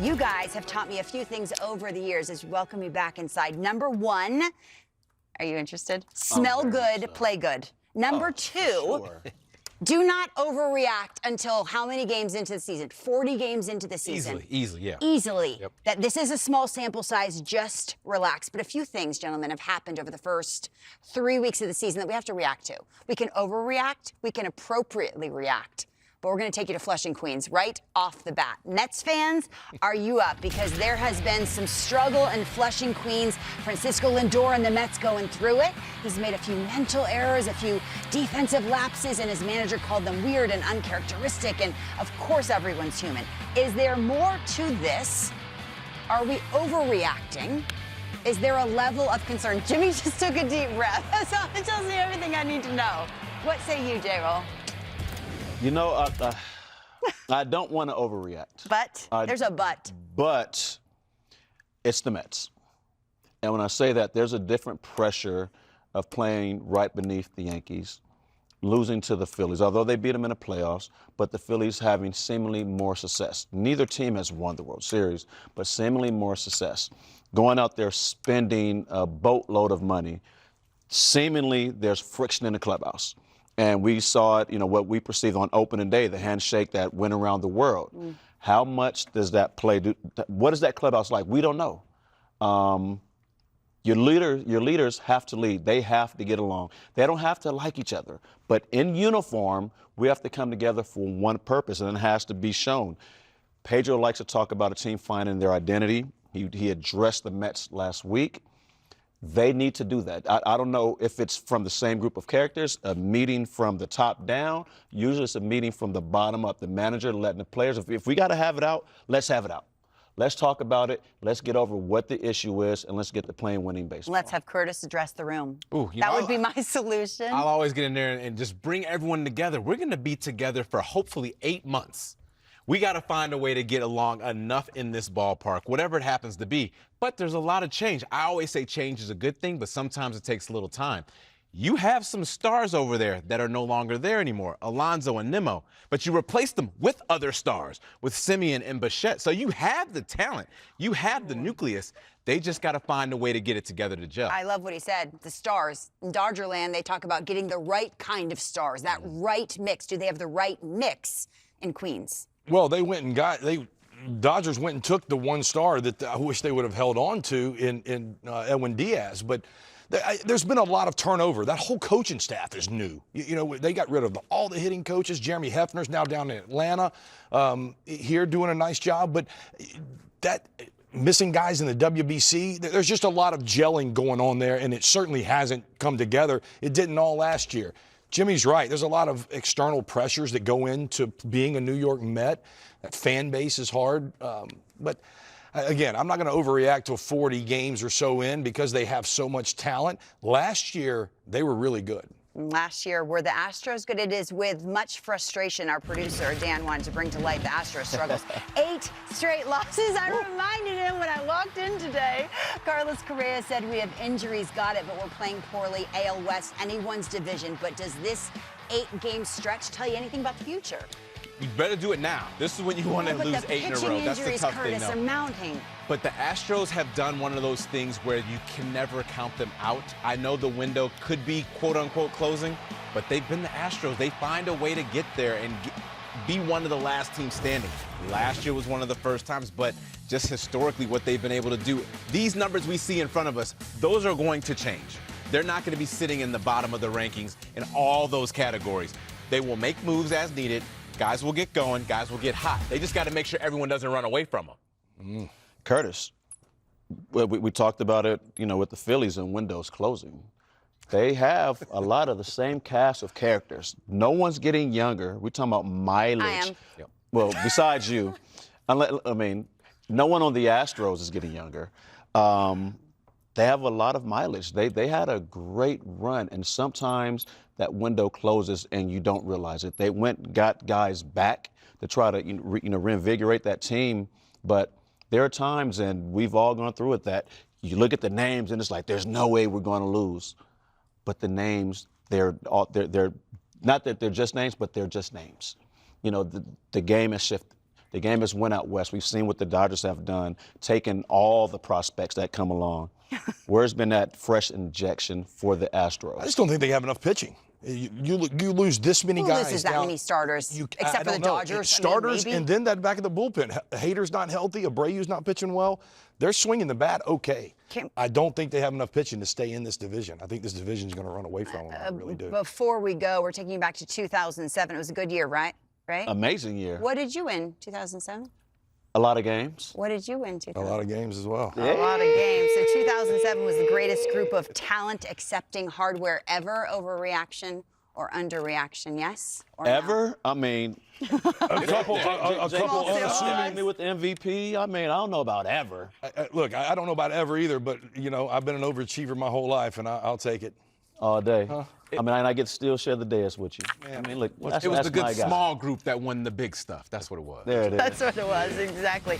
You guys have taught me a few things over the years as you welcome me back inside. Number one, are you interested? Smell good, play good. Number two, do not overreact until how many games into the season? 40 games into the season. Easily, yeah. Easily. Yep. That this is a small sample size, just relax. But a few things, gentlemen, have happened over the first 3 weeks of the season that we have to react to. We can overreact, we can appropriately react. But we're going to take you to Flushing, Queens, right off the bat. Mets fans, are you up? Because there has been some struggle in Flushing, Queens. Francisco Lindor and the Mets going through it. He's made a few mental errors, a few defensive lapses, and his manager called them weird and uncharacteristic. And, of course, everyone's human. Is there more to this? Are we overreacting? Is there a level of concern? Jimmy just took a deep breath. That tells me everything I need to know. What say you, J-Roll? You know, I don't want to overreact. But? There's a but. But it's the Mets. And when I say that, there's a different pressure of playing right beneath the Yankees, losing to the Phillies, although they beat them in the playoffs, but the Phillies having seemingly more success. Neither team has won the World Series, but seemingly more success. Going out there spending a boatload of money, seemingly there's friction in the clubhouse. And we saw it, you know, what we perceived on opening day, the handshake that went around the world. How much does that play? What is that clubhouse like? We don't know. Your leaders have to lead. They have to get along. They don't have to like each other. But in uniform, we have to come together for one purpose, and it has to be shown. Pedro likes to talk about a team finding their identity. He addressed the Mets last week. They need to do that. I don't know if it's from the same group of characters, a meeting from the top down. Usually it's a meeting from the bottom up, the manager letting the players. If we got to have it out, let's have it out. Let's talk about it. Let's get over what the issue is, and let's get to playing winning baseball. Let's have Curtis address the room. Ooh, that would be my solution. I'll always get in there and just bring everyone together. We're going to be together for hopefully 8 months. We got to find a way to get along enough in this ballpark, whatever it happens to be. But there's a lot of change. I always say change is a good thing, but sometimes it takes a little time. You have some stars over there that are no longer there anymore, Alonso and Nimmo, but you replaced them with other stars, with Simeon and Bichette. So you have the talent. You have the nucleus. They just got to find a way to get it together to gel. I love what he said. The stars. In Dodgerland, they talk about getting the right kind of stars, that right mix. Do they have the right mix in Queens? Well, they went and Dodgers went and took the one star that I wish they would have held on to in Edwin Diaz. But there's been a lot of turnover. That whole coaching staff is new. You know, they got rid of all the hitting coaches. Jeremy Hefner's now down in Atlanta here doing a nice job. But that missing guys in the WBC, there's just a lot of gelling going on there, and it certainly hasn't come together. It didn't all last year. Jimmy's right. There's a lot of external pressures that go into being a New York Met. That fan base is hard. But, again, I'm not going to overreact to 40 games or so in because they have so much talent. Last year, they were really good. Last year, were the Astros good? It is with much frustration our producer, Dan, wanted to bring to light the Astros struggles. 8 straight losses. I reminded him when I walked in today. Carlos Correa said we have injuries, got it, but we're playing poorly. AL West, anyone's division. But does this 8-game stretch tell you anything about the future? You better do it now. This is when you want to lose 8 in a row. That's the tough thing, Curtis, are mounting. But the Astros have done one of those things where you can never count them out. I know the window could be quote-unquote closing, but they've been the Astros. They find a way to get there and be one of the last teams standing. Last year was one of the first times, but just historically what they've been able to do. These numbers we see in front of us, those are going to change. They're not going to be sitting in the bottom of the rankings in all those categories. They will make moves as needed. Guys will get going. Guys will get hot. They just got to make sure everyone doesn't run away from them. Curtis, we talked about it, you know, with the Phillies and windows closing. They have a lot of the same cast of characters. No one's getting younger. We're talking about mileage. I am. Yep. Well, besides you, I mean, no one on the Astros is getting younger. They have a lot of mileage. They had a great run, and sometimes that window closes and you don't realize it. They went and got guys back to try to reinvigorate that team, but there are times, and we've all gone through it, that you look at the names and it's like there's no way we're going to lose. But the names, they're not that they're just names, but they're just names. You know, the game has shifted. The game has went out west. We've seen what the Dodgers have done, taken all the prospects that come along. Where's been that fresh injection for the Astros? I just don't think they have enough pitching. You lose this many Who guys. loses that many starters, except for the Dodgers? Starters, maybe? and then that back of the bullpen. Hader's not healthy. Abreu's not pitching well. They're swinging the bat okay. I don't think they have enough pitching to stay in this division. I think this division is going to run away from them. I really do. Before we go, we're taking you back to 2007. It was a good year, right? Amazing year. What did you win 2007? A lot of games. What did you win 2007? A lot of games as well. A lot of games. So 2007 was the greatest group of talent accepting hardware ever. Overreaction or underreaction? Yes or no? Ever? I mean, A couple Small assuming me with MVP. I mean, I don't know about ever. Look, I don't know about ever either, but, you know, I've been an overachiever my whole life, and I'll take it. All day. I mean, I get to still share the dais with you. I mean, look, It was the good small group that won the big stuff. That's what it was. There it is. That's what it was, exactly.